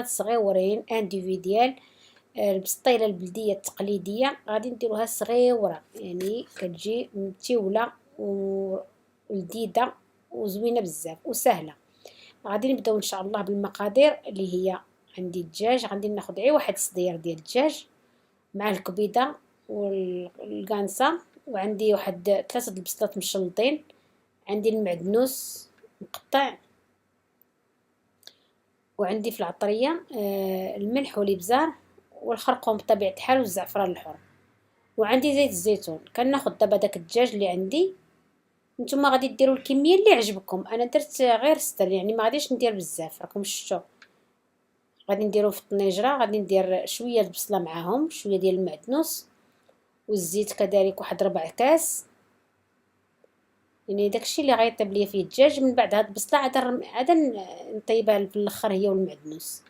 صغيورين انديفيديال. البسطيله البلديه التقليديه غادي نديروها صغيوره، يعني كتجي متيوله ولذيذه وزوينه بزاف وسهله. غادي نبداو ان شاء الله بالمقادير اللي هي: عندي الدجاج، غادي ناخذ غير واحد صدير ديال الدجاج مع الكبيده والقانصه، وعندي واحد 3 البصلات مشلطين، عندي المعدنوس مقطع، وعندي في العطريه الملح والابزار والخرقوم بطبيعه الحال والزعفران الحر، وعندي زيت الزيتون. كناخذ دابا داك الدجاج اللي عندي، نتوما غادي ديروا الكميه اللي عجبكم. انا درت غير ستر، يعني ما غاديش ندير بزاف، راكم شفتوا. غادي نديرو في الطنيجره، غادي ندير شويه البصله معاهم، شويه ديال المعدنوس والزيت كذلك، واحد 4 كاس. يعني داكشي اللي غيطيب ليا فيه الدجاج. من بعد هاد البصله عاد نطيبها في الاخر هي والمعدنوس.